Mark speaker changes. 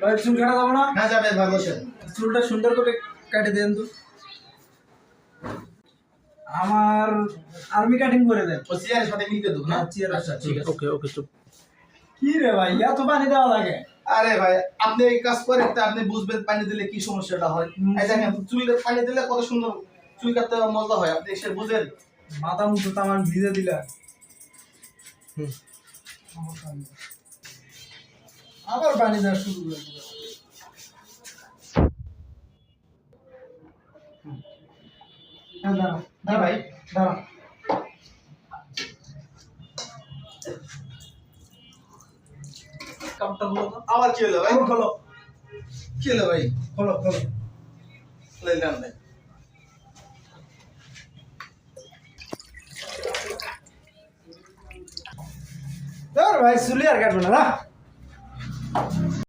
Speaker 1: ভাই চুল কাটা যাবে না?
Speaker 2: হ্যাঁ যাবে ভাই, বসেন।
Speaker 1: চুলটা সুন্দর করে কেটে দেন তো। আমার আর্মি কাটিং করে দেন।
Speaker 2: ও চেয়ারের সাথে মিলতে দেবো না?
Speaker 1: হ্যাঁ, চেয়ারের
Speaker 2: আচ্ছা
Speaker 1: সাথে।
Speaker 2: ঠিক আছে।
Speaker 3: ওকে ওকে চুপ।
Speaker 1: কি রে ভাই, এত পানি দেওয়া লাগে?
Speaker 2: আরে ভাই আপনি এই কাজ করেন তো আপনি বুঝবেন পানি দিলে কি সমস্যাটা হয়। এই দেখেন চুলে পানি দিলে কত সুন্দর চুল কাটতে মজা হয়, আপনি এসে বুঝেন।
Speaker 1: মাথা মুছো তো আমার ভিজে দিলা।
Speaker 3: হুম।
Speaker 1: আবার পানি দেওয়া শুরু করে দিল। হ্যাঁ দাঁড়া
Speaker 2: হ্যাঁ ভাই,
Speaker 1: দাঁড়া। কাপড়টা খোলো তো।
Speaker 2: আবার কি হলো ভাই?
Speaker 1: কাপড় খোলো
Speaker 2: কি হলো ভাই?
Speaker 1: খোলো খোলো।
Speaker 2: লাইলাম ভাই।
Speaker 1: ভাই চুলি আর কাটবে না না।